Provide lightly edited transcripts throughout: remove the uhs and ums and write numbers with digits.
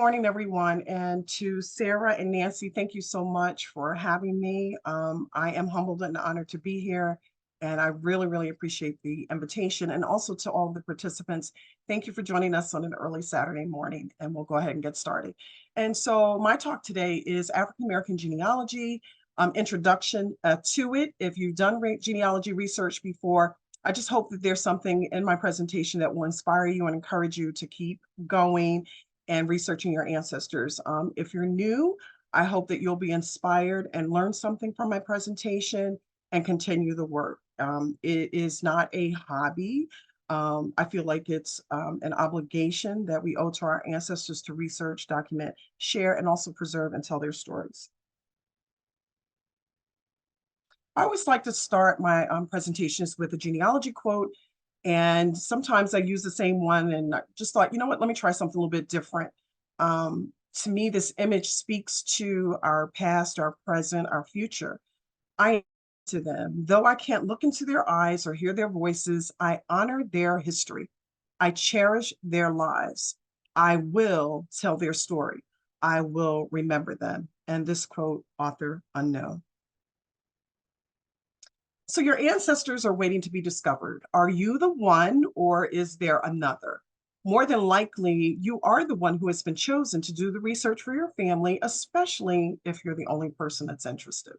Morning, everyone. And to Sarah and Nancy, thank you so much for having me. I am humbled and honored to be here. And I really appreciate the invitation. And also to all the participants, thank you for joining us on an early Saturday morning. And we'll go ahead and get started. And so my talk today is African American genealogy, introduction to it. If you've done genealogy research before, I just hope that there's something in my presentation that will inspire you and encourage you to keep going and researching your ancestors. If you're new, I hope that you'll be inspired and learn something from my presentation and continue the work. It is not a hobby. I feel like it's an obligation that we owe to our ancestors to research, document, share, and also preserve and tell their stories. I always like to start my presentations with a genealogy quote, and sometimes I use the same one, and I just thought, you know what, let me try something a little bit different. To me, this image speaks to our past, our present, our future. I to them, though I can't look into their eyes or hear their voices, I honor their history. I cherish their lives. I will tell their story. I will remember them. And this quote, author unknown. So your ancestors are waiting to be discovered. Are you the one, or is there another? More than likely, you are the one who has been chosen to do the research for your family, especially if you're the only person that's interested.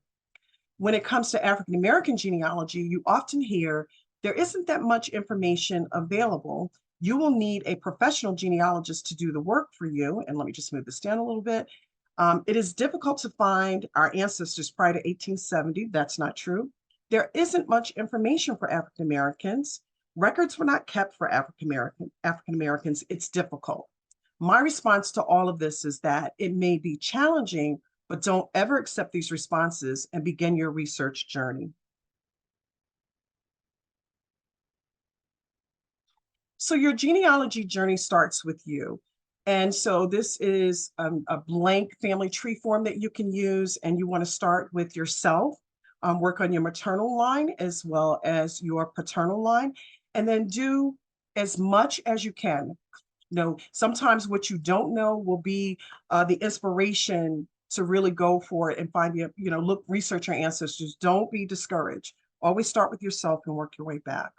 When it comes to African American genealogy, you often hear there isn't that much information available. You will need a professional genealogist to do the work for you. And let me just move this down a little bit. It is difficult to find our ancestors prior to 1870. That's not true. There isn't much information for African Americans. Records were not kept for African Americans. It's difficult. My response to all of this is that it may be challenging, but don't ever accept these responses and begin your research journey. So your genealogy journey starts with you. And so this is a blank family tree form that you can use, and you want to start with yourself, work on your maternal line as well as your paternal line, and then do as much as you can. Sometimes what you don't know will be the inspiration to really go for it and find look, research your ancestors. Don't be discouraged. Always start with yourself and work your way back.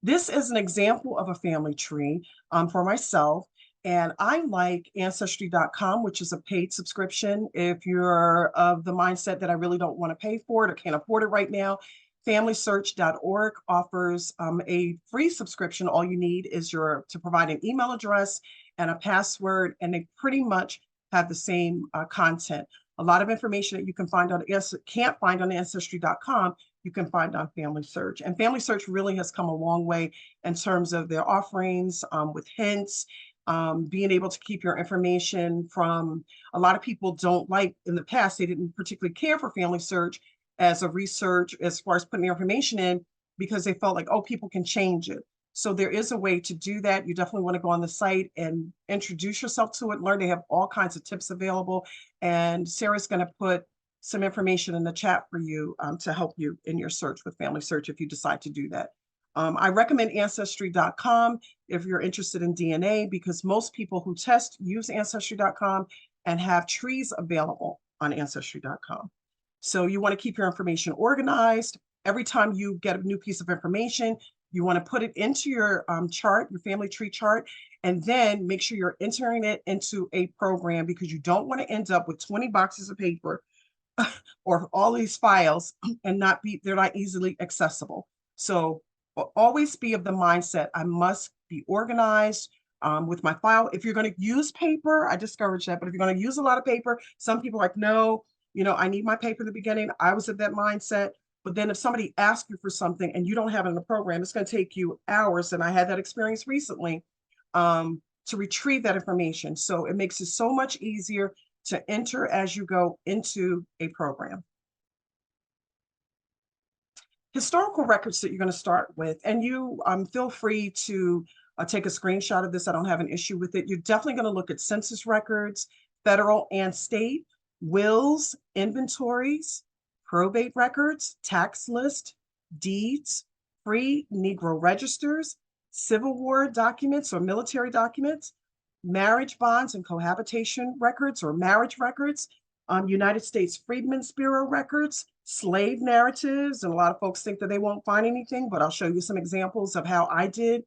This is an example of a family tree for myself. And I like Ancestry.com, which is a paid subscription. If you're of the mindset that I really don't want to pay for it or can't afford it right now, FamilySearch.org offers a free subscription. All you need is to provide an email address and a password, and they pretty much have the same content. A lot of information that you can't find on Ancestry.com, you can find on Family Search. And Family Search really has come a long way in terms of their offerings with hints, being able to keep your information from, a lot of people don't like, in the past, they didn't particularly care for Family Search as a research, as far as putting their information in, because they felt like, oh, people can change it. So there is a way to do that. You definitely want to go on the site and introduce yourself to it, learn. They have all kinds of tips available. And Sarah's going to put some information in the chat for you to help you in your search with Family Search if you decide to do that. I recommend Ancestry.com if you're interested in DNA, because most people who test use Ancestry.com and have trees available on Ancestry.com. So you want to keep your information organized. Every time you get a new piece of information, you want to put it into your chart, your family tree chart, and then make sure you're entering it into a program, because you don't want to end up with 20 boxes of paper or all these files and they're not easily accessible. So always be of the mindset, I must be organized with my file. If you're going to use paper, I discourage that. But if you're going to use a lot of paper, some people are like, no, I need my paper in the beginning. I was of that mindset. But then if somebody asks you for something and you don't have it in the program, it's going to take you hours. And I had that experience recently to retrieve that information. So it makes it so much easier to enter as you go into a program. Historical records that you're going to start with, and you feel free to take a screenshot of this. I don't have an issue with it. You're definitely going to look at census records, federal and state, wills, inventories, probate records, tax list, deeds, free Negro registers, Civil War documents or military documents, marriage bonds and cohabitation records or marriage records, United States Freedmen's Bureau records, slave narratives, and a lot of folks think that they won't find anything, but I'll show you some examples of how I did,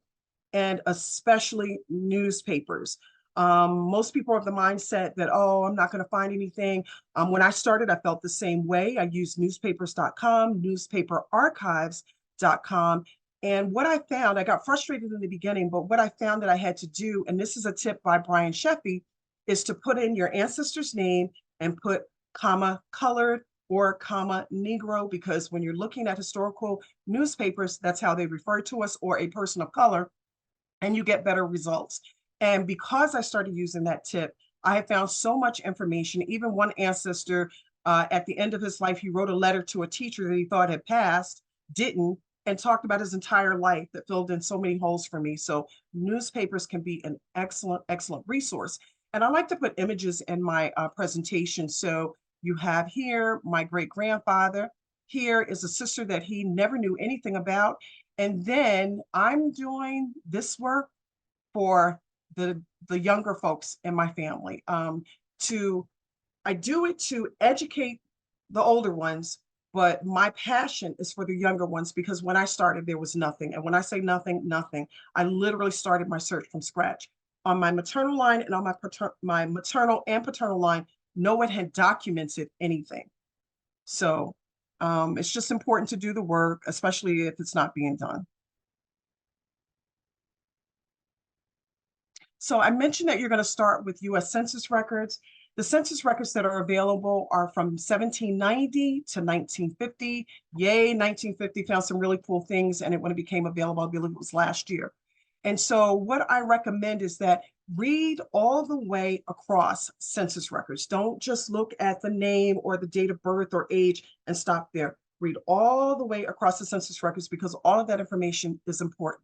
and especially newspapers. Most people are of the mindset that, oh, I'm not going to find anything. When I started, I felt the same way. I used newspapers.com, newspaperarchives.com. And what I found, I got frustrated in the beginning, but what I found that I had to do, and this is a tip by Brian Sheffy, is to put in your ancestor's name and put comma colored or comma Negro, because when you're looking at historical newspapers, that's how they refer to us, or a person of color, and you get better results. And because I started using that tip, I have found so much information. Even one ancestor, at the end of his life, he wrote a letter to a teacher that he thought had passed, didn't, and talked about his entire life that filled in so many holes for me. So newspapers can be an excellent, excellent resource. And I like to put images in my presentation. So you have here my great grandfather. Here is a sister that he never knew anything about. And then I'm doing this work for the younger folks in my family. To I do it to educate the older ones, but my passion is for the younger ones, because when I started, there was nothing. And when I say nothing, nothing. I literally started my search from scratch. On my maternal line and on my maternal and paternal line, no one had documented anything. So it's just important to do the work, especially if it's not being done. So I mentioned that you're going to start with US Census records. The census records that are available are from 1790 to 1950. Yay, 1950 found some really cool things, and when it became available, I believe it was last year. And so what I recommend is that read all the way across census records. Don't just look at the name or the date of birth or age and stop there. Read all the way across the census records, because all of that information is important.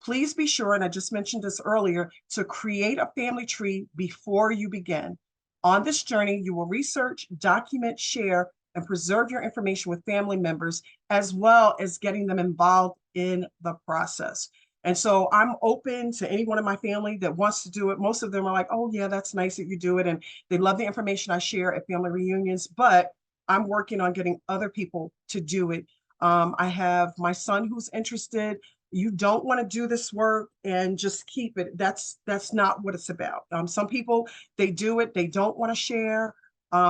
Please be sure, and I just mentioned this earlier, to create a family tree before you begin. On this journey, you will research, document, share, and preserve your information with family members, as well as getting them involved in the process. And so I'm open to anyone in my family that wants to do it. Most of them are like, oh, yeah, that's nice that you do it. And they love the information I share at family reunions, but I'm working on getting other people to do it. I have my son who's interested. You don't want to do this work and just keep it. That's not what it's about. Some people, they do it, they don't want to share.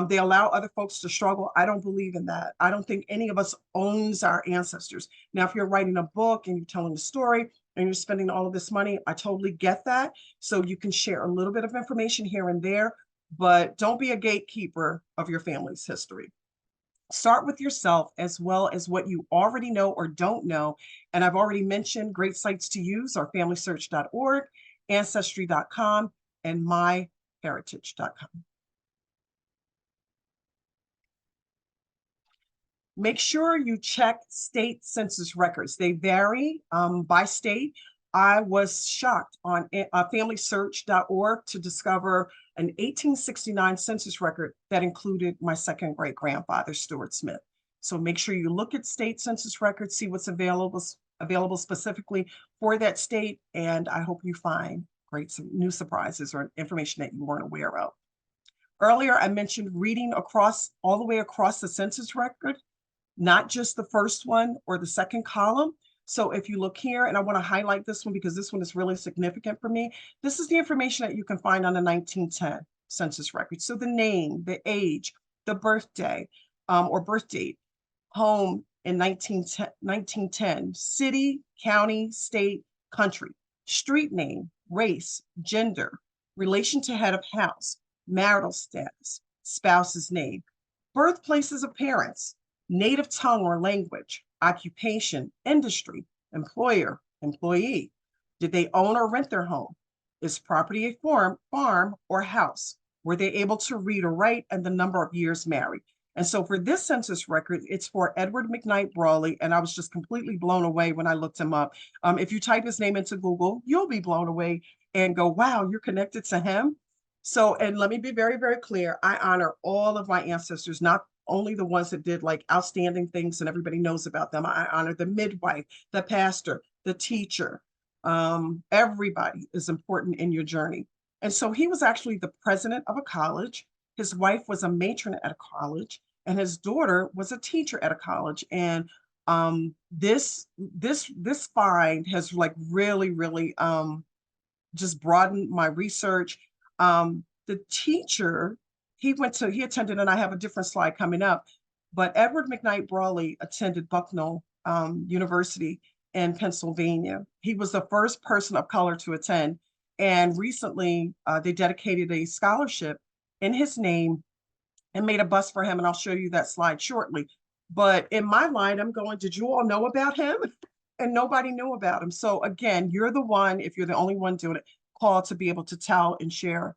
They allow other folks to struggle. I don't believe in that. I don't think any of us owns our ancestors. Now, if you're writing a book and you're telling a story and you're spending all of this money, I totally get that. So you can share a little bit of information here and there, but don't be a gatekeeper of your family's history. Start with yourself as well as what you already know or don't know. And I've already mentioned great sites to use are familysearch.org, ancestry.com, and myheritage.com. Make sure you check state census records. They vary by state. I was shocked on familysearch.org to discover an 1869 census record that included my second great grandfather, Stuart Smith. So make sure you look at state census records, see what's available specifically for that state, and I hope you find great new surprises or information that you weren't aware of. Earlier, I mentioned reading across all the way across the census record, not just the first one or the second column. So if you look here, and I want to highlight this one because this one is really significant for me. This is the information that you can find on the 1910 census record. So the name, the age, the birthday or birth date, home in 1910, city, county, state, country, street name, race, gender, relation to head of house, marital status, spouse's name, birthplaces of parents, native tongue or language, occupation, industry, employer, employee. Did they own or rent their home? Is property a farm or house? Were they able to read or write, and the number of years married? And so for this census record, it's for Edward McKnight Brawley, and I was just completely blown away when I looked him up. If you type his name into Google, you'll be blown away and go, wow, you're connected to him? So, and let me be very, very clear. I honor all of my ancestors, not only the ones that did like outstanding things and everybody knows about them. I honor the midwife, the pastor, the teacher. Everybody is important in your journey. And so he was actually the president of a college. His wife was a matron at a college, and his daughter was a teacher at a college. And this find has like really just broadened my research. The teacher, he attended, and I have a different slide coming up, but Edward McKnight Brawley attended Bucknell University in Pennsylvania. He was the first person of color to attend. And recently, they dedicated a scholarship in his name and made a bus for him. And I'll show you that slide shortly. But in my mind, I'm going, did you all know about him? And nobody knew about him. So again, you're the one, if you're the only one doing it, called to be able to tell and share,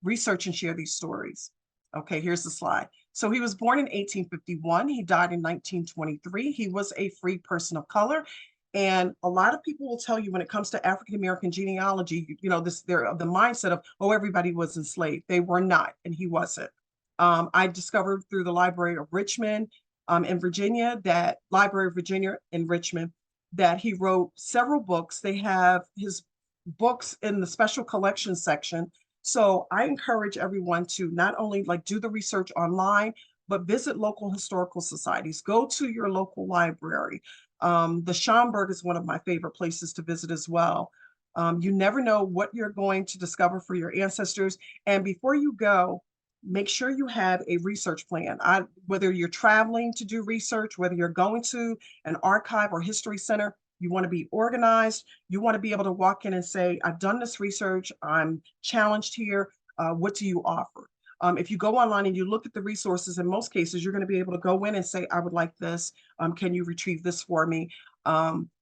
research and share these stories. Okay, here's the slide. So he was born in 1851. He died in 1923. He was a free person of color. And a lot of people will tell you when it comes to African American genealogy, they're of the mindset of, oh, everybody was enslaved. They were not, and he wasn't. I discovered through the Library of Richmond in Virginia, that Library of Virginia in Richmond, that he wrote several books. They have his books in the special collections section. So I encourage everyone to not only like do the research online, but visit local historical societies. Go to your local library. The Schomburg is one of my favorite places to visit as well. You never know what you're going to discover for your ancestors. And before you go, make sure you have a research plan. Whether you're traveling to do research, whether you're going to an archive or history center, you want to be organized. You want to be able to walk in and say, I've done this research. I'm challenged here. What do you offer? If you go online and you look at the resources, in most cases, you're going to be able to go in and say, I would like this. Can you retrieve this for me?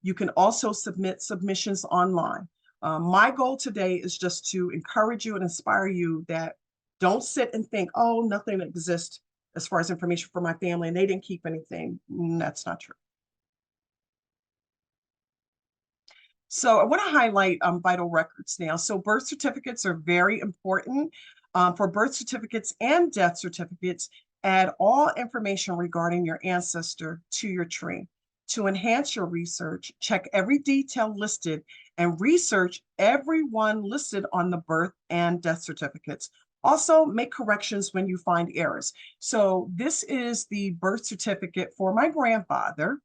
You can also submit submissions online. My goal today is just to encourage you and inspire you that don't sit and think, oh, nothing exists as far as information for my family and they didn't keep anything. That's not true. So I want to highlight vital records now. So birth certificates are very important. For birth certificates and death certificates, add all information regarding your ancestor to your tree. To enhance your research, check every detail listed and research everyone listed on the birth and death certificates. Also, make corrections when you find errors. So this is the birth certificate for my grandfather.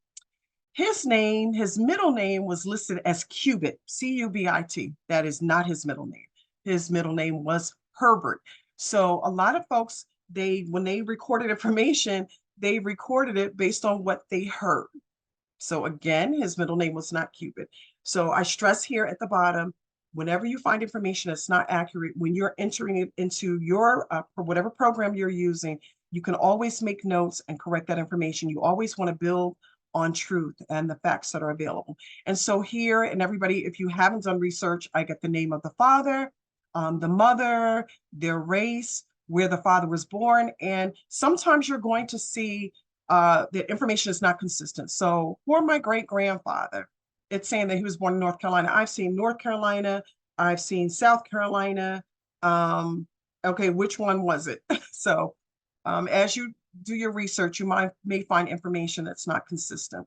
His name, his middle name was listed as Cubit, C-U-B-I-T. That is not his middle name. His middle name was Herbert. So a lot of folks, when they recorded information, they recorded it based on what they heard. So again, his middle name was not Cupid. So I stress here at the bottom, whenever you find information that's not accurate, when you're entering it into your, whatever program you're using, you can always make notes and correct that information. You always want to build on truth and the facts that are available. And so here, and everybody, if you haven't done research, I get the name of the father, the mother, their race, where the father was born. And sometimes you're going to see the information is not consistent. So for my great-grandfather, it's saying that he was born in North Carolina. I've seen North Carolina. I've seen South Carolina. Okay, which one was it? So as you do your research, you may find information that's not consistent.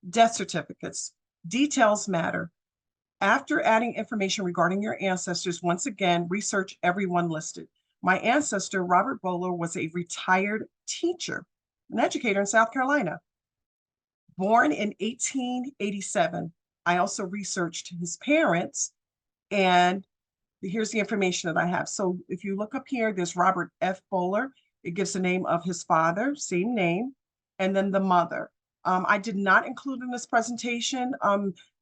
Death certificates. Details matter. After adding information regarding your ancestors, once again, research everyone listed. My ancestor, Robert Bowler, was a retired teacher, an educator in South Carolina. Born in 1887. I also researched his parents, and here's the information that I have. So if you look up here, there's Robert F. Bowler. It gives the name of his father, same name, and then the mother. I did not include in this presentation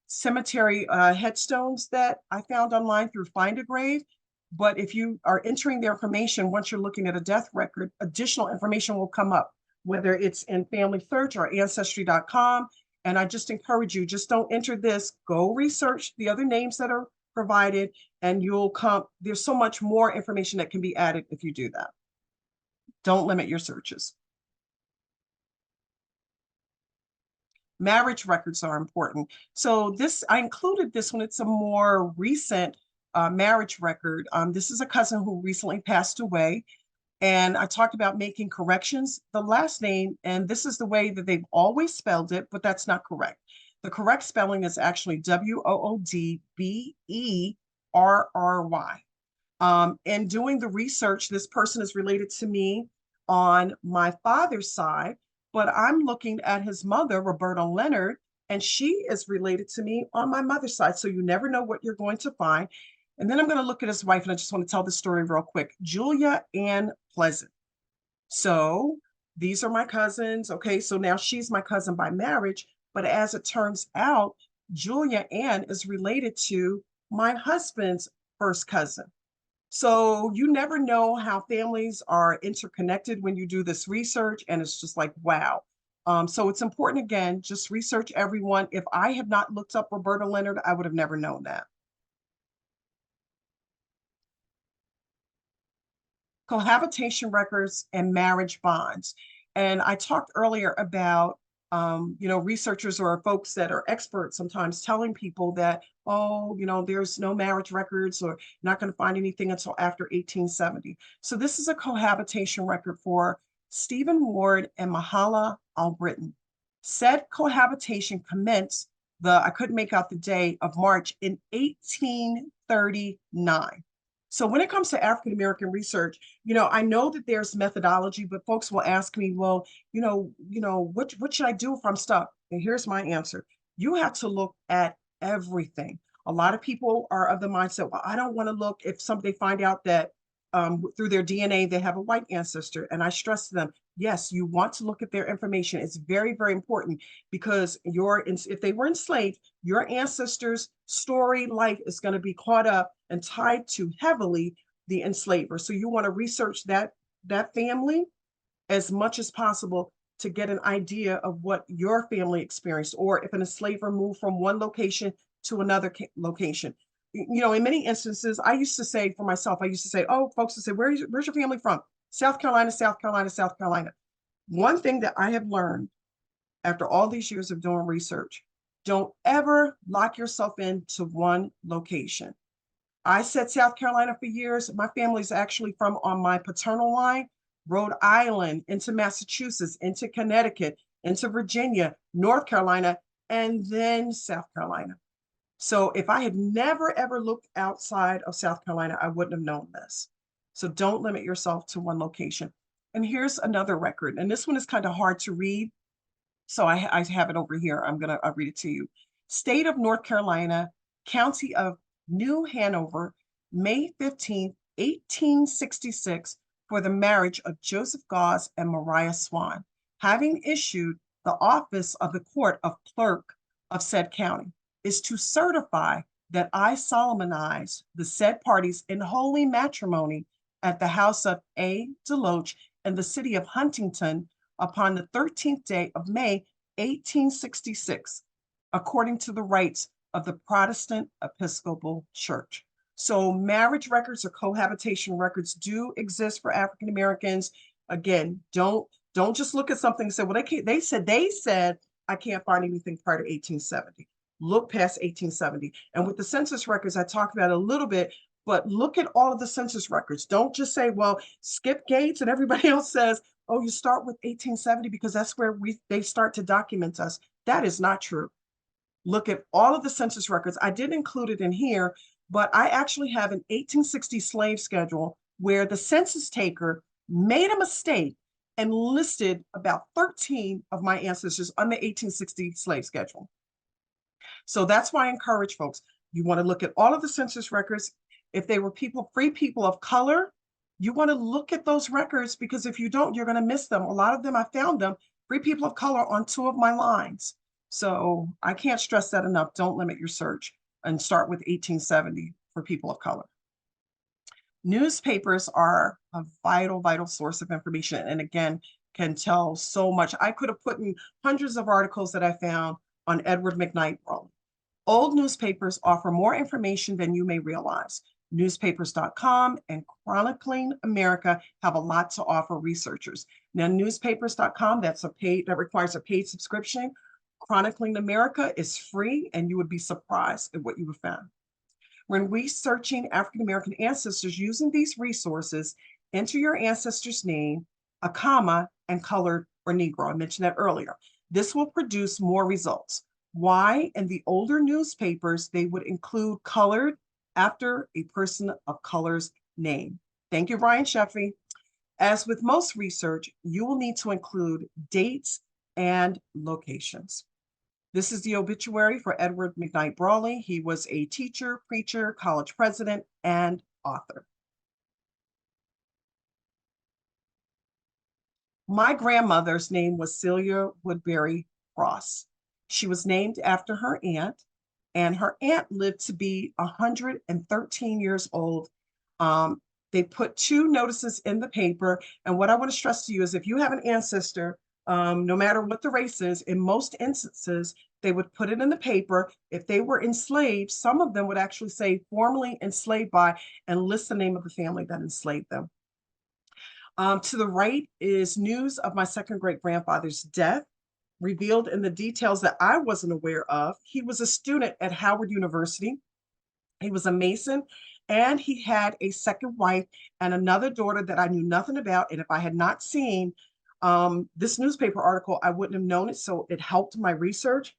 cemetery headstones that I found online through Find a Grave. But if you are entering their information, once you're looking at a death record, additional information will come up, whether it's in Family Search or Ancestry.com. And I just encourage you, just don't enter this. Go research the other names that are provided, and you'll come. There's so much more information that can be added if you do that. Don't limit your searches. Marriage records are important. So I included this one. It's a more recent marriage record. This is a cousin who recently passed away. And I talked about making corrections. The last name, and this is the way that they've always spelled it, but that's not correct. The correct spelling is actually Woodberry. In doing the research, this person is related to me on my father's side, but I'm looking at his mother, Roberta Leonard, and she is related to me on my mother's side. So you never know what you're going to find. And then I'm going to look at his wife, and I just want to tell the story real quick. Julia Ann Pleasant. So these are my cousins. Okay, so now she's my cousin by marriage, but as it turns out, Julia Ann is related to my husband's first cousin. So you never know how families are interconnected when you do this research, and it's just like, wow. So it's important, again, just research everyone. If I had not looked up Roberta Leonard, I would have never known that. Cohabitation records and marriage bonds. And I talked earlier about, researchers or folks that are experts sometimes telling people that, oh, there's no marriage records or not going to find anything until after 1870. So this is a cohabitation record for Stephen Ward and Mahala Albritton. Said cohabitation commenced I couldn't make out the day of March in 1839. So when it comes to African American research, I know that there's methodology, but folks will ask me, well, what should I do if I'm stuck? And here's my answer. You have to look at everything. A lot of people are of the mindset, well, I don't want to look if somebody find out that through their DNA, they have a white ancestor. And I stress to them, yes, you want to look at their information. It's very, very important because if they were enslaved, your ancestors' story, life is going to be caught up and tied to heavily the enslaver. So you want to research that family as much as possible to get an idea of what your family experienced, or if an enslaver moved from one location to another location. In many instances, I used to say for myself, oh, folks would say, where's your family from? South Carolina, South Carolina, South Carolina. One thing that I have learned after all these years of doing research, don't ever lock yourself into one location. I said South Carolina for years. My family's actually from, on my paternal line, Rhode Island, into Massachusetts, into Connecticut, into Virginia, North Carolina, and then South Carolina. So if I had never, ever looked outside of South Carolina, I wouldn't have known this. So don't limit yourself to one location. And here's another record. And this one is kind of hard to read. So I have it over here. I'll read it to you. State of North Carolina, County of New Hanover, May 15th, 1866, for the marriage of Joseph Gause and Maria Swan, having issued the office of the court of clerk of said county, is to certify that I solemnize the said parties in holy matrimony at the house of A. Deloach in the city of Huntington upon the 13th day of May, 1866, according to the rites of the Protestant Episcopal Church. So marriage records or cohabitation records do exist for African Americans. Again, don't just look at something and say, well, they said I can't find anything prior to 1870. Look past 1870. And with the census records, I talked about a little bit, but look at all of the census records. Don't just say, well, Skip Gates and everybody else says, oh, you start with 1870 because that's where they start to document us. That is not true. Look at all of the census records. I didn't include it in here, but I actually have an 1860 slave schedule where the census taker made a mistake and listed about 13 of my ancestors on the 1860 slave schedule. So that's why I encourage folks, you want to look at all of the census records. If they were free people of color, you want to look at those records, because if you don't, you're going to miss them. A lot of them, I found them, free people of color on 2 of my lines. So I can't stress that enough. Don't limit your search and start with 1870 for people of color. Newspapers are a vital, vital source of information, and again, can tell so much. I could have put in hundreds of articles that I found on Edward McKnight Rowley. Old newspapers offer more information than you may realize. Newspapers.com and Chronicling America have a lot to offer researchers. Now, newspapers.com, that requires a paid subscription. Chronicling America is free, and you would be surprised at what you would find. When researching African American ancestors using these resources, enter your ancestor's name, a comma, and colored or Negro. I mentioned that earlier. This will produce more results. Why in the older newspapers they would include colored after a person of color's name. Thank you, Brian Sheffy. As with most research, you will need to include dates and locations. This is the obituary for Edward McKnight Brawley. He was a teacher, preacher, college president, and author. My grandmother's name was Celia Woodbury Cross. She was named after her aunt, and her aunt lived to be 113 years old. They put two notices in the paper. And what I want to stress to you is if you have an ancestor, no matter what the race is, in most instances, they would put it in the paper. If they were enslaved, some of them would actually say formerly enslaved by and list the name of the family that enslaved them. To the right is news of my second great grandfather's death, revealed in the details that I wasn't aware of. He was a student at Howard University. He was a Mason, and he had a second wife and another daughter that I knew nothing about. And if I had not seen this newspaper article, I wouldn't have known it. So it helped my research.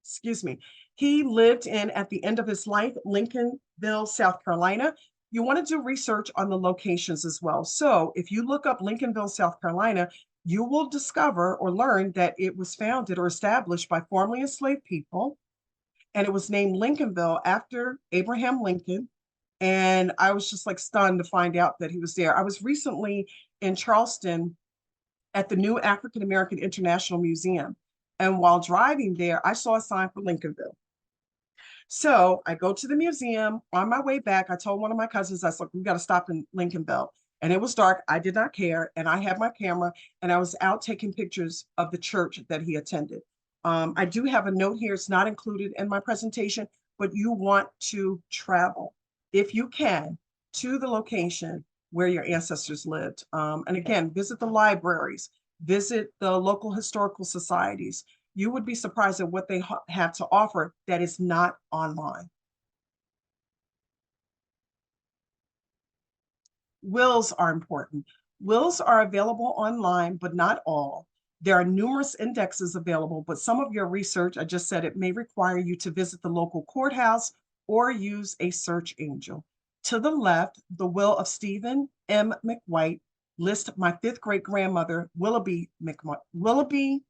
Excuse me. He lived in, at the end of his life, Lincolnville, South Carolina. You want to do research on the locations as well. So if you look up Lincolnville, South Carolina, you will discover or learn that it was founded or established by formerly enslaved people. And it was named Lincolnville after Abraham Lincoln. And I was just like stunned to find out that he was there. I was recently in Charleston at the new African American International Museum. And while driving there, I saw a sign for Lincolnville. So I go to the museum. On my way back, I told one of my cousins, I said, we got to stop in Lincolnville. And it was dark. I did not care. And I had my camera and I was out taking pictures of the church that he attended. I do have a note here. It's not included in my presentation, but you want to travel, if you can, to the location where your ancestors lived. And again, visit the libraries, visit the local historical societies. You would be surprised at what they have to offer that is not online. Wills are important. Wills are available online, but not all. There are numerous indexes available, but some of your research, I just said, it may require you to visit the local courthouse or use a search engine. To the left, the will of Stephen M. McWhite lists my fifth great grandmother, Willoughby McWhite. Willoughby,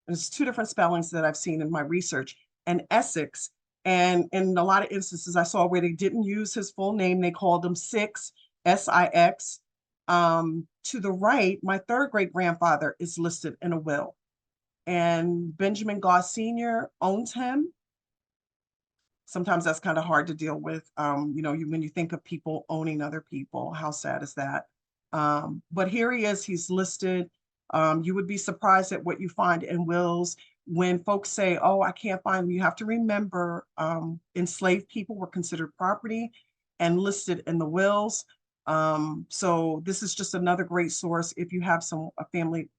there's two different spellings that I've seen in my research, and Essex. And in a lot of instances, I saw where they didn't use his full name. They called him Six, S-I-X. To the right, my third great grandfather is listed in a will. And Benjamin Goss Sr. owns him. Sometimes that's kind of hard to deal with. When you think of people owning other people, how sad is that? But here he is, he's listed. You would be surprised at what you find in wills. When folks say, oh, I can't find them, you have to remember enslaved people were considered property and listed in the wills. So this is just another great source. If you have a family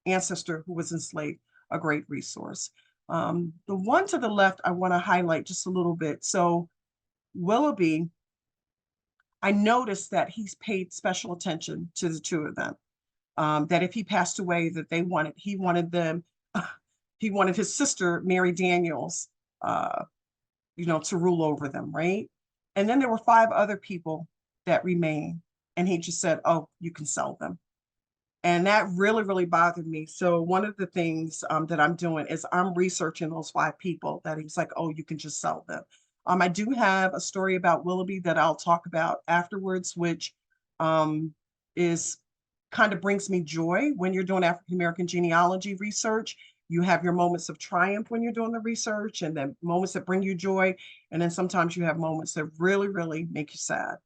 ancestor who was enslaved, a great resource. The one to the left, I want to highlight just a little bit. So Willoughby, I noticed that he's paid special attention to the two of them. That if he passed away, that he wanted his sister, Mary Daniels, to rule over them, right? And then there were 5 other people that remain. And he just said, oh, you can sell them. And that really, really bothered me. So one of the things that I'm doing is I'm researching those 5 people that he's like, oh, you can just sell them. I do have a story about Willoughby that I'll talk about afterwards, which is kind of brings me joy when you're doing African-American genealogy research. You have your moments of triumph when you're doing the research, and then moments that bring you joy. And then sometimes you have moments that really, really make you sad.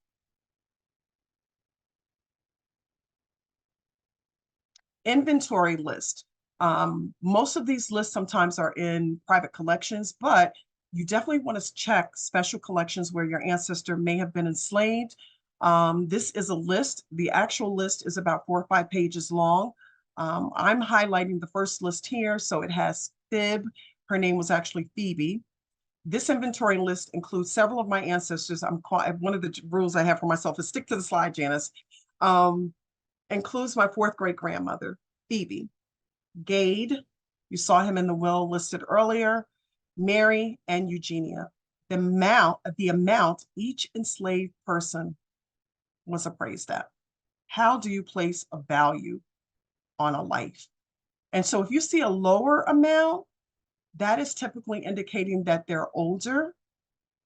Inventory list. Most of these lists sometimes are in private collections, but you definitely want to check special collections where your ancestor may have been enslaved. This is a list. The actual list is about 4 or 5 pages long. I'm highlighting the first list here. So it has Fib. Her name was actually Phoebe. This inventory list includes several of my ancestors. One of the rules I have for myself is stick to the slide, Janice. Includes my 4th great grandmother, Phoebe, Gade, You saw him in the will listed earlier, Mary and Eugenia. The amount each enslaved person was appraised at. How do you place a value on a life? And so if you see a lower amount, that is typically indicating that they're older.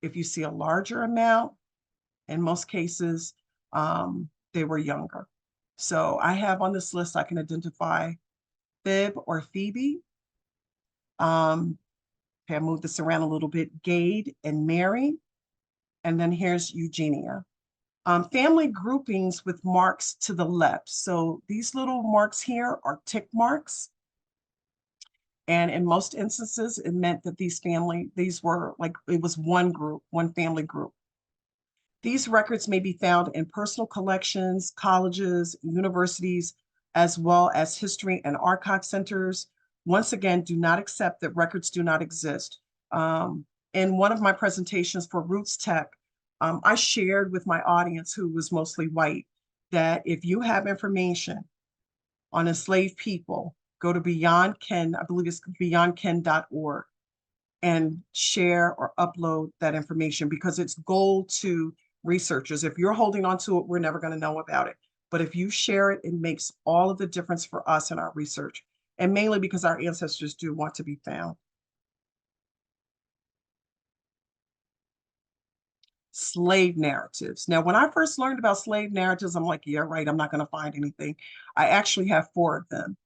If you see a larger amount, in most cases, they were younger. So I have on this list, I can identify Fib or Phoebe. Okay, I moved this around a little bit. Gade and Mary. And then here's Eugenia. Family groupings with marks to the left. So these little marks here are tick marks. And in most instances, it meant that these were like, it was one group, one family group. These records may be found in personal collections, colleges, universities, as well as history and archive centers. Once again, do not accept that records do not exist. In one of my presentations for Roots Tech, I shared with my audience, who was mostly white, that if you have information on enslaved people, go to Beyond Ken, I believe it's beyondken.org, and share or upload that information, because it's gold to researchers. If you're holding on to it, we're never going to know about it. But if you share it, it makes all of the difference for us in our research, and mainly because our ancestors do want to be found. Slave narratives. Now, when I first learned about slave narratives, I'm like, yeah, right, I'm not going to find anything. I actually have 4 of them.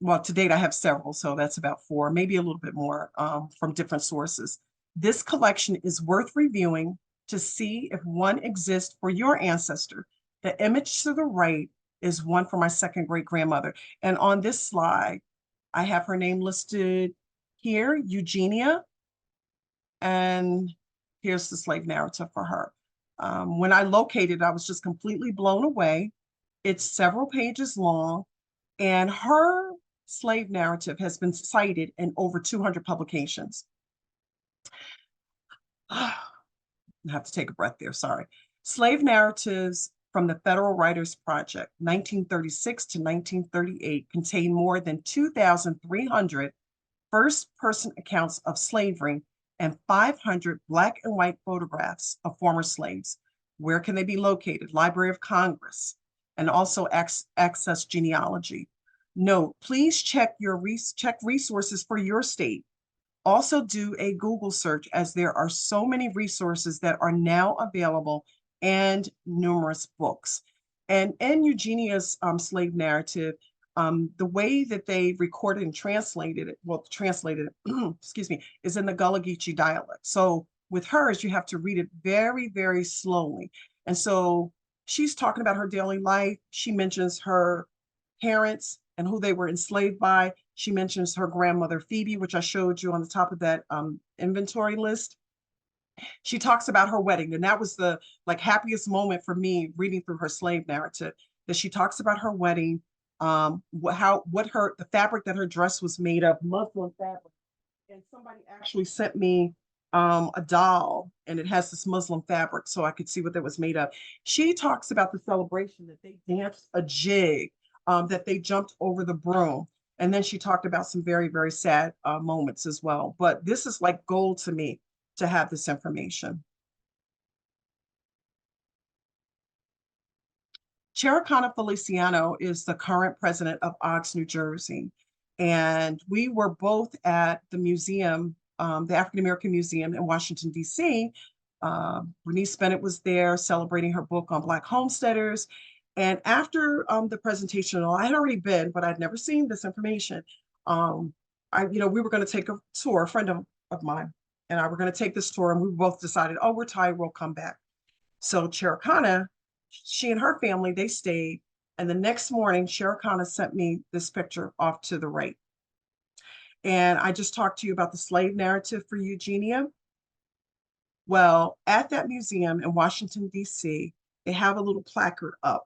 Well, to date, I have several, so that's about 4, maybe a little bit more from different sources. This collection is worth reviewing to see if one exists for your ancestor. The image to the right is one for my second great grandmother. And on this slide, I have her name listed here, Eugenia, and here's the slave narrative for her. When I located it, I was just completely blown away. It's several pages long, and her slave narrative has been cited in over 200 publications. I have to take a breath there, sorry. Slave narratives from the Federal Writers Project, 1936 to 1938, contain more than 2,300 first-person accounts of slavery and 500 Black and white photographs of former slaves. Where can they be located? Library of Congress, and also access genealogy. Note, please check resources for your state. Also do a Google search, as there are so many resources that are now available and numerous books. And in Eugenia's slave narrative, the way that they recorded and translated it, excuse me, is in the Gullah Geechee dialect. So with hers, you have to read it very, very slowly. And so she's talking about her daily life. She mentions her parents and who they were enslaved by. She mentions her grandmother, Phoebe, which I showed you on the top of that inventory list. She talks about her wedding, and that was the happiest moment for me reading through her slave narrative, that she talks about her wedding, the fabric that her dress was made of, muslin fabric. And somebody actually sent me a doll, and it has this muslin fabric, so I could see what that was made of. She talks about the celebration, that they danced a jig, that they jumped over the broom. And then she talked about some very, very sad moments as well. But this is like gold to me to have this information. Chericana Feliciano is the current president of Ox, New Jersey. And we were both at the museum, the African American Museum in Washington, D.C. Bernice Bennett was there celebrating her book on Black homesteaders. And after the presentation, I had already been, but I'd never seen this information. We were going to take a tour, a friend of mine and I were going to take this tour, and we both decided, oh, we're tired, we'll come back. So Chericana, she and her family, they stayed. And the next morning, Chericana sent me this picture off to the right. And I just talked to you about the slave narrative for Eugenia. Well, at that museum in Washington, D.C., they have a little placard up.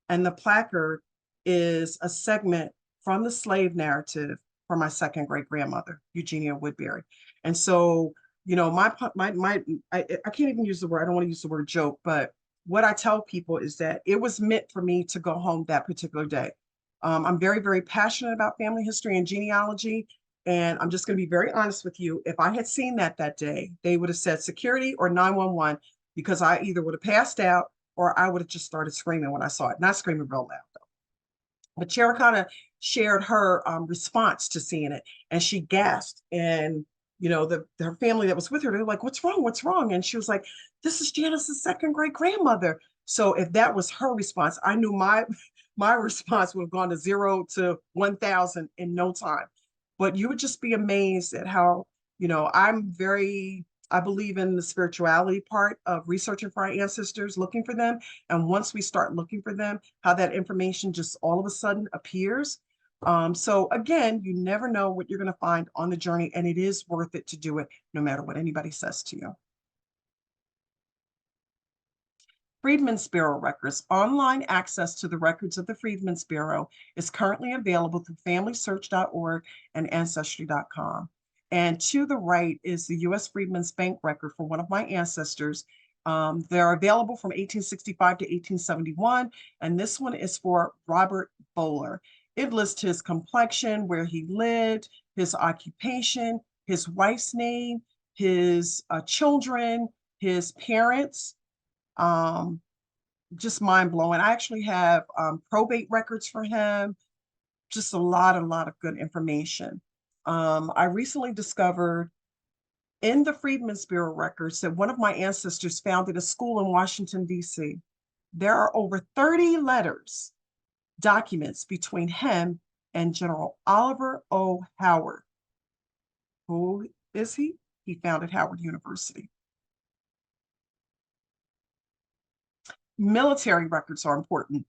And the placard is a segment from the slave narrative for my second great grandmother, Eugenia Woodbury. And so, I can't even use the word, I don't want to use the word joke, but what I tell people is that it was meant for me to go home that particular day. I'm very, very passionate about family history and genealogy. And I'm just going to be very honest with you. If I had seen that day, they would have said security or 911 because I either would have passed out or I would have just started screaming when I saw it. Not screaming real loud, though. But Chera kind of shared her response to seeing it, and she gasped. And her family that was with her, they're like, "What's wrong? What's wrong?" And she was like, "This is Janice's second great grandmother." So if that was her response, I knew my my response would have gone to 0 to 1,000 in no time. But you would just be amazed at how, I believe in the spirituality part of researching for our ancestors, looking for them. And once we start looking for them, how that information just all of a sudden appears. So again, you never know what you're going to find on the journey, and it is worth it to do it no matter what anybody says to you. Freedmen's Bureau records. Online access to the records of the Freedmen's Bureau is currently available through FamilySearch.org and Ancestry.com. And to the right is the U.S. Freedmen's Bank record for one of my ancestors. They're available from 1865 to 1871, and this one is for Robert Bowler. It lists his complexion, where he lived, his occupation, his wife's name, his children, his parents. Um, just mind blowing. I actually have probate records for him, just a lot of good information. I recently discovered in the Freedmen's Bureau records that one of my ancestors founded a school in Washington, D.C. There are over 30 letters, documents between him and General Oliver O. Howard. Who is he? He founded Howard University. Military records are important.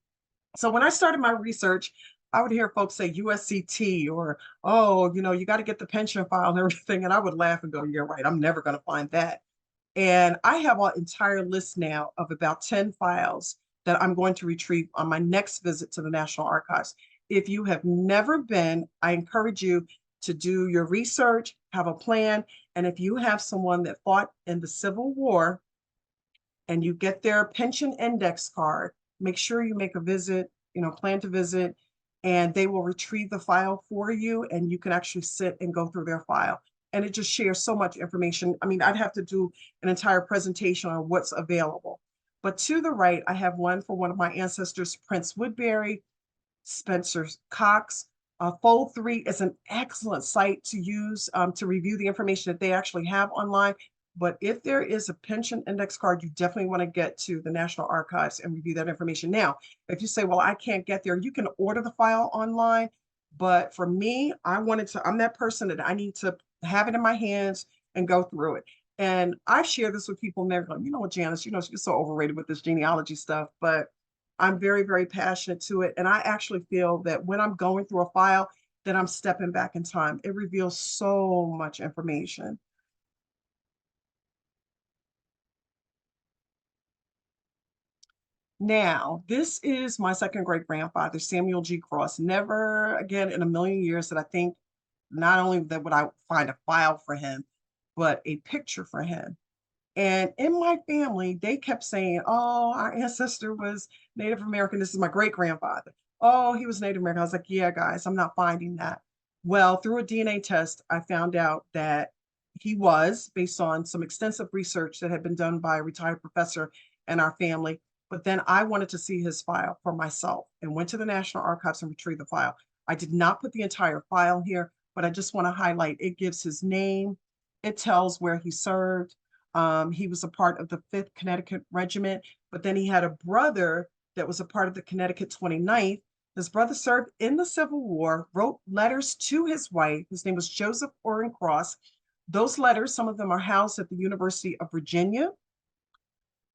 So when I started my research, I would hear folks say USCT or, oh, you got to get the pension file and everything. And I would laugh and go, you're right. I'm never going to find that. And I have an entire list now of about 10 files that I'm going to retrieve on my next visit to the National Archives. If you have never been, I encourage you to do your research, have a plan. And if you have someone that fought in the Civil War, and you get their pension index card, make sure you make a visit, plan to visit, and they will retrieve the file for you, and you can actually sit and go through their file. And it just shares so much information. I mean, I'd have to do an entire presentation on what's available. But to the right, I have one for one of my ancestors, Prince Woodbury, Spencer Cox. Fold 3 is an excellent site to use to review the information that they actually have online. But if there is a pension index card, you definitely want to get to the National Archives and review that information. Now, if you say, well, I can't get there, you can order the file online. But for me, I'm that person that I need to have it in my hands and go through it. And I share this with people and they're going, you know what, Janice, she's so overrated with this genealogy stuff, but I'm very, very passionate to it. And I actually feel that when I'm going through a file, that I'm stepping back in time. It reveals so much information. Now, this is my second great grandfather, Samuel G. Cross. Never again in a million years that I think not only that would I find a file for him, but a picture for him. And in my family, they kept saying, oh, our ancestor was Native American. This is my great grandfather. Oh, he was Native American. I was like, yeah, guys, I'm not finding that. Well, through a DNA test, I found out that he was, based on some extensive research that had been done by a retired professor in our family. But then I wanted to see his file for myself and went to the National Archives and retrieved the file. I did not put the entire file here, but I just want to highlight it gives his name, it tells where he served. He was a part of the 5th Connecticut Regiment, but then he had a brother that was a part of the Connecticut 29th. His brother served in the Civil War, wrote letters to his wife. His name was Joseph Orrin Cross. Those letters, some of them are housed at the University of Virginia.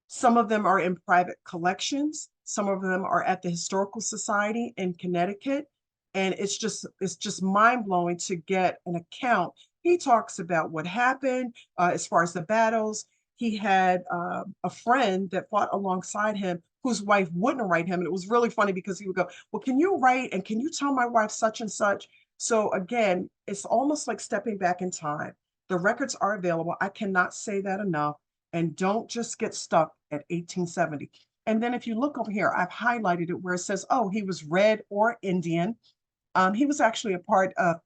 Some of them are in private collections. Some of them are at the Historical Society in Connecticut. And it's just mind blowing to get an account. He talks about what happened as far as the battles. He had a friend that fought alongside him whose wife wouldn't write him. And it was really funny because he would go, well, can you write and can you tell my wife such and such? So again, it's almost like stepping back in time. The records are available. I cannot say that enough. And don't just get stuck at 1870. And then if you look over here, I've highlighted it where it says, oh, he was red or Indian. He was actually a part of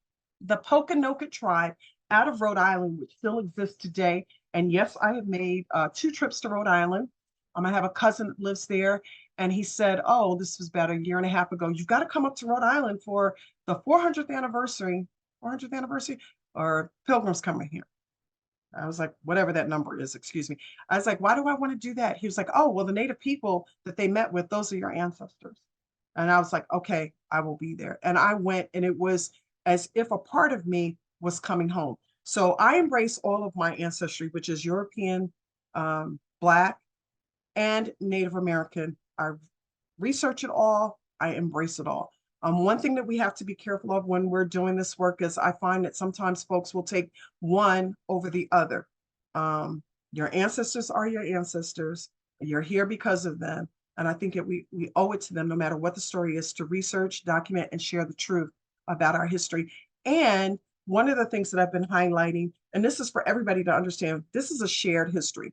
the Pokanoket tribe out of Rhode Island, which still exists today. And yes, I have made 2 trips to Rhode Island. I have a cousin that lives there, and he said, "Oh, this was about a year and a half ago. You've got to come up to Rhode Island for the 400th anniversary, 400th anniversary, or Pilgrims coming here." I was like, whatever that number is, excuse me. I was like, why do I want to do that? He was like, oh, well, the Native people that they met with, those are your ancestors. And I was like, okay, I will be there. And I went, and it was as if a part of me was coming home. So I embrace all of my ancestry, which is European, Black, and Native American. I research it all, I embrace it all. One thing that we have to be careful of when we're doing this work is I find that sometimes folks will take one over the other. Your ancestors are your ancestors. You're here because of them. And I think that we owe it to them, no matter what the story is, to research, document, and share the truth about our history. And one of the things that I've been highlighting, and this is for everybody to understand, this is a shared history.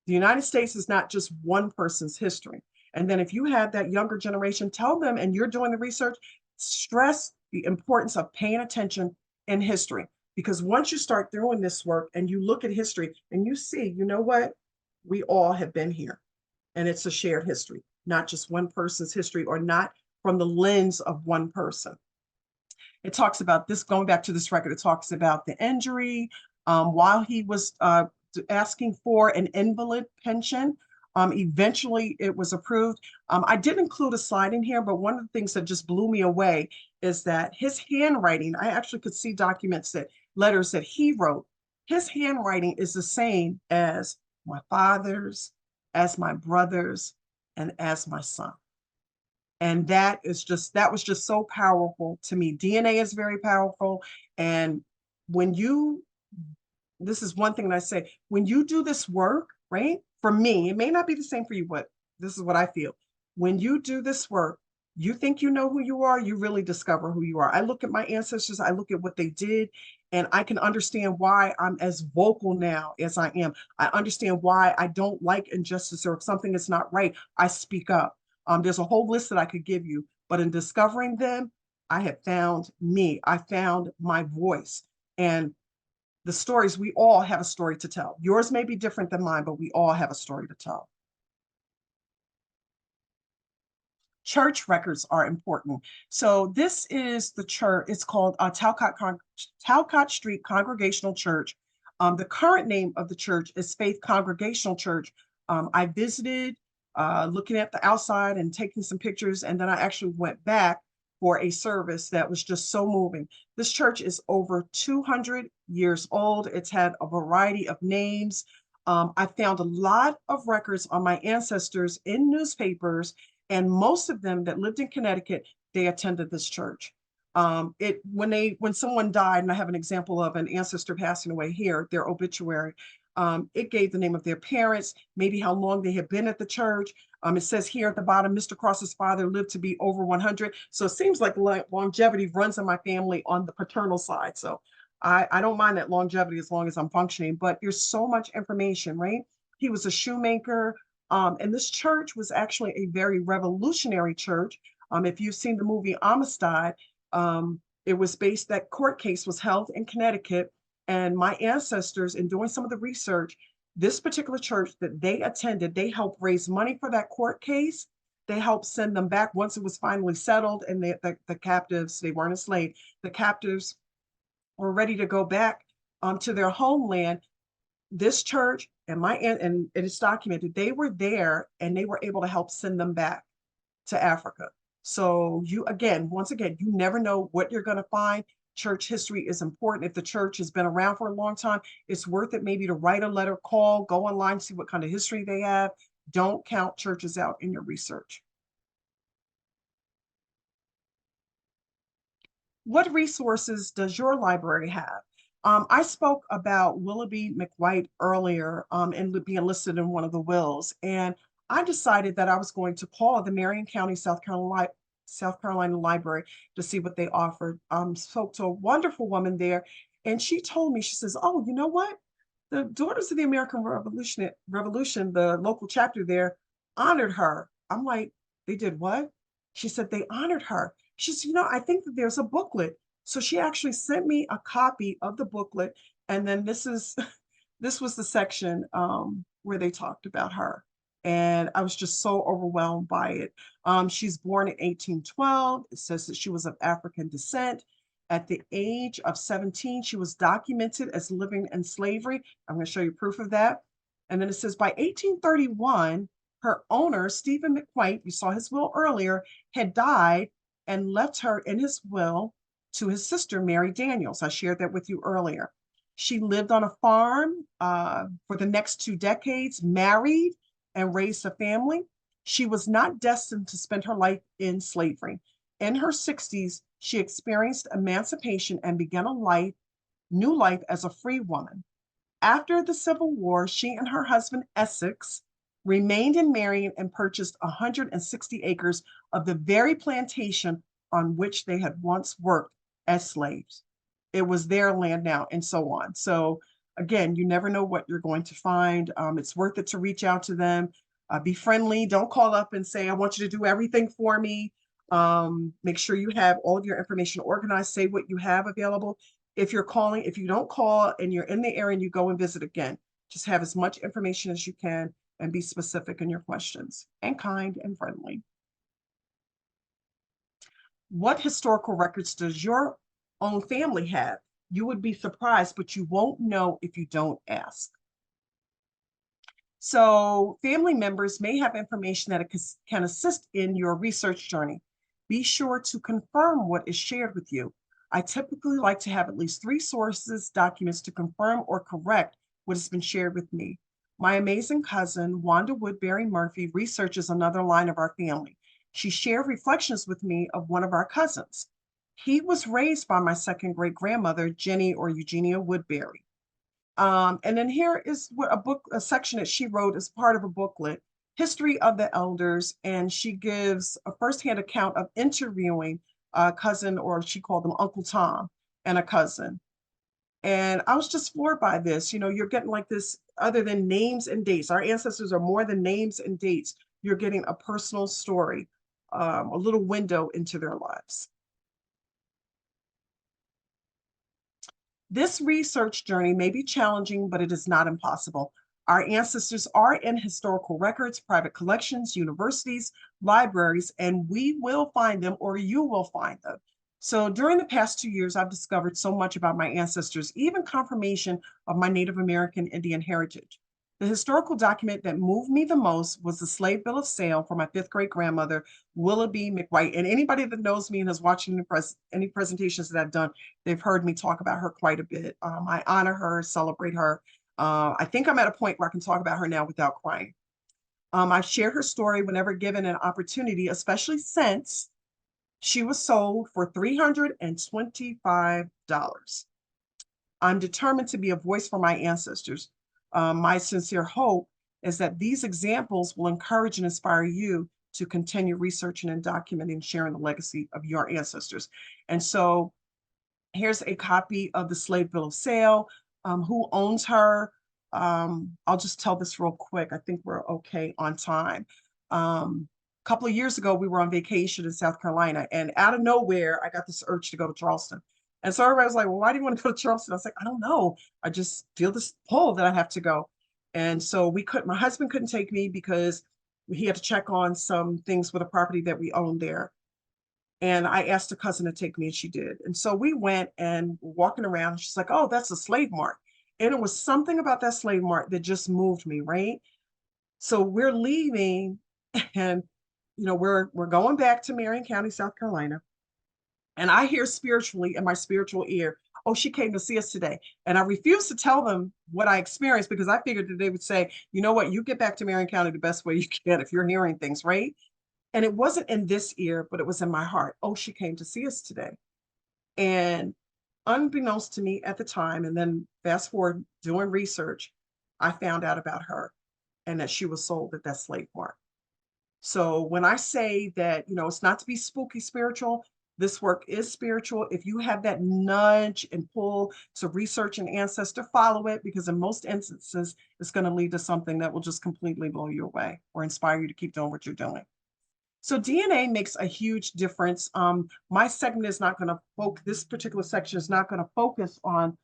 The United States is not just one person's history. And then if you have that younger generation, tell them, and you're doing the research, stress the importance of paying attention in history. Because once you start doing this work and you look at history and you see, you know what? We all have been here. And it's a shared history, not just one person's history, or not from the lens of one person. It talks about this, going back to this record, it talks about the injury while he was asking for an invalid pension. Eventually, it was approved. I did include a slide in here, but one of the things that just blew me away is that his handwriting, I actually could see documents that, letters that he wrote, his handwriting is the same as my father's, as my brother's, and as my son. And that was just so powerful to me. DNA is very powerful. And when you, this is one thing that I say, when you do this work, right? For me, it may not be the same for you, but this is what I feel. When you do this work, you think you know who you are, you really discover who you are. I look at my ancestors, I look at what they did, and I can understand why I'm as vocal now as I am. I understand why I don't like injustice, or if something is not right, I speak up. There's a whole list that I could give you, but in discovering them, I have found me. I found my voice. And the stories, we all have a story to tell. Yours may be different than mine, but we all have a story to tell. Church records are important. So this is the church. It's called Talcott Street Congregational Church. The current name of the church is Faith Congregational Church. I visited, looking at the outside and taking some pictures, and then I actually went back for a service that was just so moving. This church is over 200 years old. It's had a variety of names. I found a lot of records on my ancestors in newspapers, and most of them that lived in Connecticut, they attended this church. When someone died, and I have an example of an ancestor passing away here, their obituary, it gave the name of their parents, maybe how long they had been at the church. It says here at the bottom, Mr. Cross's father lived to be over 100. So it seems like longevity runs in my family on the paternal side. So I don't mind that longevity as long as I'm functioning, but there's so much information, right? He was a shoemaker. And this church was actually a very revolutionary church. If you've seen the movie Amistad, it was based, that court case was held in Connecticut. And my ancestors, in doing some of the research, this particular church that they attended, they helped raise money for that court case. They helped send them back once it was finally settled, and the captives, they weren't enslaved. The captives were ready to go back to their homeland. This church and and it's documented, they were there and they were able to help send them back to Africa. So once again, you never know what you're going to find. Church history is important. If the church has been around for a long time, it's worth it maybe to write a letter, call, go online, see what kind of history they have. Don't count churches out in your research. What resources does your library have? I spoke about Willoughby McWhite earlier, and being listed in one of the wills. And I decided that I was going to call the Marion County, South Carolina Library to see what they offered. Spoke to a wonderful woman there, and she told me, she says, oh, you know what? The Daughters of the American Revolution, the local chapter there, honored her. I'm like, they did what? She said, they honored her. She said, I think that there's a booklet. So she actually sent me a copy of the booklet. And then this is this was the section where they talked about her. And I was just so overwhelmed by it. She's born in 1812. It says that she was of African descent. At the age of 17, she was documented as living in slavery. I'm going to show you proof of that. And then it says by 1831, her owner, Stephen McQuaint, you saw his will earlier, had died and left her in his will to his sister, Mary Daniels. I shared that with you earlier. She lived on a farm for the next 2 decades, married and raised a family. She was not destined to spend her life in slavery. In her 60s, she experienced emancipation and began a new life as a free woman. After the Civil War, she and her husband, Essex, remained in Marion and purchased 160 acres of the very plantation on which they had once worked as slaves. It was their land now, and so on. So, again, you never know what you're going to find. It's worth it to reach out to them, be friendly. Don't call up and say, I want you to do everything for me. Make sure you have all of your information organized, say what you have available. If you're calling, if you don't call and you're in the area and you go and visit again, just have as much information as you can and be specific in your questions and kind and friendly. What historical records does your own family have? You would be surprised, but you won't know if you don't ask. So family members may have information that can assist in your research journey. Be sure to confirm what is shared with you. I typically like to have at least 3 sources, documents to confirm or correct what has been shared with me. My amazing cousin, Wanda Woodbury Murphy, researches another line of our family. She shared reflections with me of one of our cousins. He was raised by my second great grandmother, Jenny or Eugenia Woodbury. And then here is what a section that she wrote as part of a booklet, History of the Elders, and she gives a firsthand account of interviewing a cousin, or she called them Uncle Tom, and a cousin. And I was just floored by this. You're getting like this, other than names and dates. Our ancestors are more than names and dates. You're getting a personal story, a little window into their lives. This research journey may be challenging, but it is not impossible. Our ancestors are in historical records, private collections, universities, libraries, and we will find them, or you will find them. So during the past 2 years, I've discovered so much about my ancestors, even confirmation of my Native American Indian heritage. The historical document that moved me the most was the slave bill of sale for my 5th great grandmother, Willoughby McWhite. And anybody that knows me and has watched any presentations that I've done, they've heard me talk about her quite a bit. I honor her, celebrate her. I think I'm at a point where I can talk about her now without crying. I've shared her story whenever given an opportunity, especially since she was sold for $325. I'm determined to be a voice for my ancestors. My sincere hope is that these examples will encourage and inspire you to continue researching and documenting and sharing the legacy of your ancestors. And so here's a copy of the slave bill of sale. Who owns her? I'll just tell this real quick. I think we're okay on time. A couple of years ago, we were on vacation in South Carolina, and out of nowhere, I got this urge to go to Charleston. And so everybody was like, well, why do you want to go to Charleston? I was like, I don't know. I just feel this pull that I have to go. And so my husband couldn't take me because he had to check on some things with a property that we owned there. And I asked a cousin to take me, and she did. And so we went and walking around. And she's like, oh, that's a slave mart. And it was something about that slave mart that just moved me, right? So we're leaving, and we're going back to Marion County, South Carolina. And I hear spiritually in my spiritual ear, oh, she came to see us today. And I refused to tell them what I experienced because I figured that they would say, you know what, you get back to Marion County the best way you can if you're hearing things, right? And it wasn't in this ear, but it was in my heart. Oh, she came to see us today. And unbeknownst to me at the time, and then fast forward doing research, I found out about her and that she was sold at that slave mart. So when I say that, it's not to be spooky spiritual, This work is spiritual. If you have that nudge and pull to research an ancestor, follow it, because in most instances, it's going to lead to something that will just completely blow you away or inspire you to keep doing what you're doing. So DNA makes a huge difference. My segment is not going to focus, this particular section is not going to focus on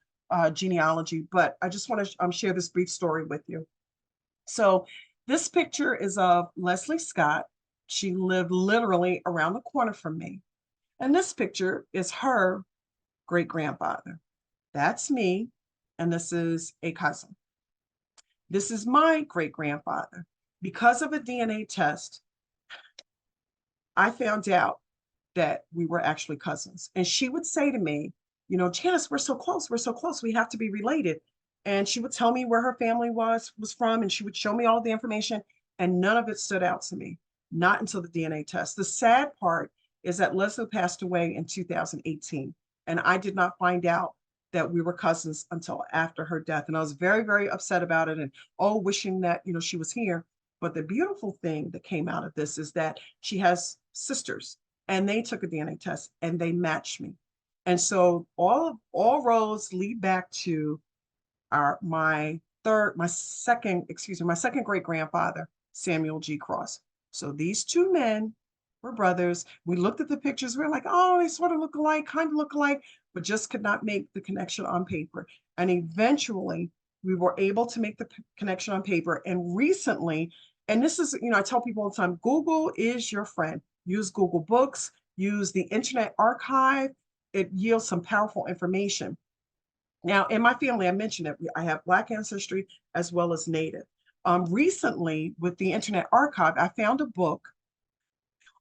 genealogy, but I just want to share this brief story with you. So this picture is of Leslie Scott. She lived literally around the corner from me. And this picture is her great grandfather. That's me. And this is a cousin. This is my great grandfather. Because of a DNA test, I found out that we were actually cousins. And she would say to me, you know, Janice, we're so close. We're so close. We have to be related. And she would tell me where her family was from, and she would show me all the information, and none of it stood out to me, not until the DNA test. The sad part is that Leslie passed away in 2018, and I did not find out that we were cousins until after her death. And I was very, very upset about it, and wishing that, you know, she was here. But the beautiful thing that came out of this is that she has sisters, and they took a DNA test and they matched me. And so all roads lead back to my second great grandfather, Samuel G. Cross. So these two men were brothers. We looked at the pictures. We were like, oh, they sort of look alike, kind of look alike, but just could not make the connection on paper. And eventually we were able to make the connection on paper. And recently, and this is, you know, I tell people all the time, Google is your friend. Use Google Books, use the Internet Archive. It yields some powerful information. Now, in my family, I mentioned it, I have Black ancestry as well as Native. Recently, with the Internet Archive, I found a book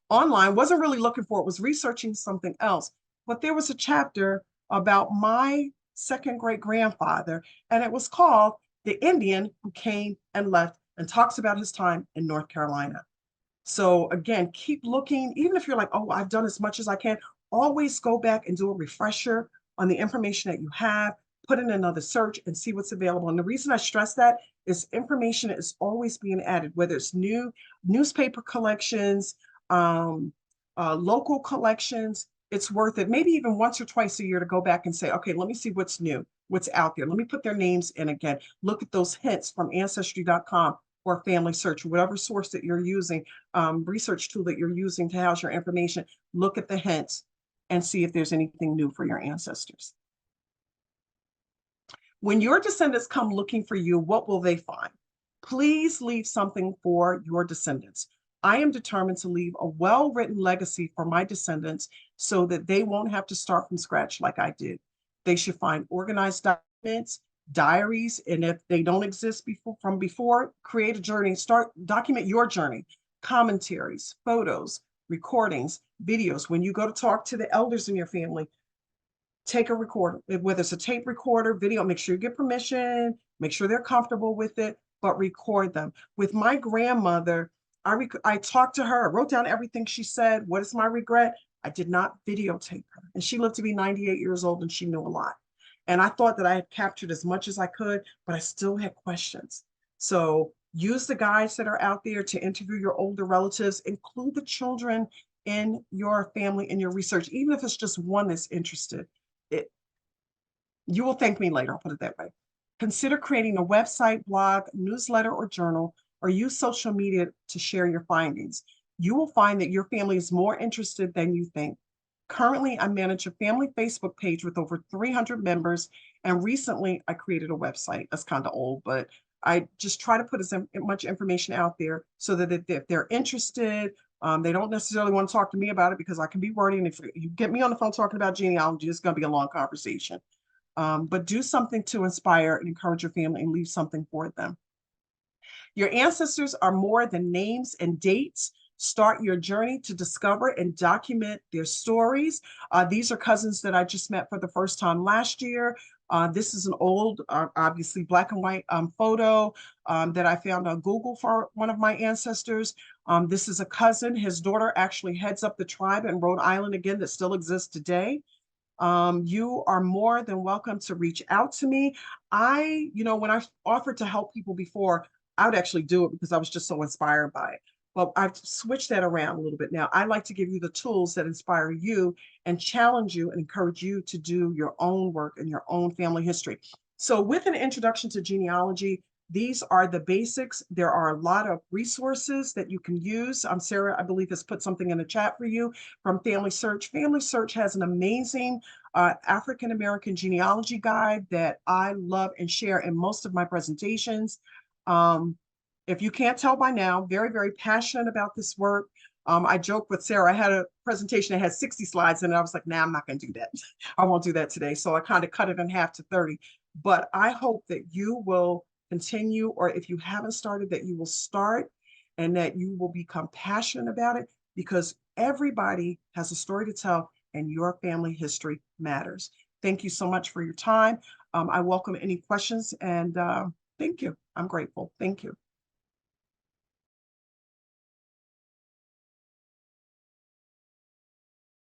online, wasn't really looking for it, was researching something else, but there was a chapter about my second great grandfather, and it was called The Indian Who Came and Left, and talks about his time in North Carolina. So again, keep looking, even if you're like, oh, I've done as much as I can, always go back and do a refresher on the information that you have, put in another search and see what's available. And the reason I stress that is information is always being added, whether it's new newspaper collections, local collections. It's worth it, maybe even once or twice a year, to go back and say, okay, let me see what's new, what's out there. Let me put their names in again. Look at those hints from ancestry.com or Family Search, whatever source that you're using, research tool that you're using to house your information. Look at the hints and see if there's anything new for your ancestors. When your descendants come looking for you, what will they find? Please leave something for your descendants. I am determined to leave a well-written legacy for my descendants so that they won't have to start from scratch like I did. They should find organized documents, diaries, and if they don't exist from before, create a journey, document your journey, commentaries, photos, recordings, videos. When you go to talk to the elders in your family, take a recorder, whether it's a tape recorder, video, make sure you get permission, make sure they're comfortable with it, but record them. With my grandmother, I talked to her, I wrote down everything she said. What is my regret? I did not videotape her. And she lived to be 98 years old, and she knew a lot. And I thought that I had captured as much as I could, but I still had questions. So use the guides that are out there to interview your older relatives, include the children in your family, in your research, even if it's just one that's interested. You will thank me later, I'll put it that way. Consider creating a website, blog, newsletter, or journal, or use social media to share your findings. You will find that your family is more interested than you think. Currently, I manage a family Facebook page with over 300 members, and recently I created a website. That's kind of old, but I just try to put as much information out there so that if they're interested, they don't necessarily want to talk to me about it because I can be wordy, and if you get me on the phone talking about genealogy, it's going to be a long conversation. But do something to inspire and encourage your family and leave something for them. Your ancestors are more than names and dates. Start your journey to discover and document their stories. These are cousins that I just met for the first time last year. This is an old, obviously black and white photo that I found on Google for one of my ancestors. This is a cousin. His daughter actually heads up the tribe in Rhode Island again that still exists today. You are more than welcome to reach out to me. When I offered to help people before, I would actually do it because I was just so inspired by it. Well, I've switched that around a little bit now. I like to give you the tools that inspire you and challenge you and encourage you to do your own work and your own family history. So, with an introduction to genealogy, these are the basics. There are a lot of resources that you can use. Sarah, I believe, has put something in the chat for you from Family Search. Family Search has an amazing African American genealogy guide that I love and share in most of my presentations. Um, if you can't tell by now, very, very passionate about this work. I joke with Sarah, I had a presentation that had 60 slides and I was like, nah, I'm not going to do that. I won't do that today. So I kind of cut it in half to 30. But I hope that you will continue, or if you haven't started, that you will start and that you will become passionate about it, because everybody has a story to tell and your family history matters. Thank you so much for your time. I welcome any questions and thank you. I'm grateful. Thank you.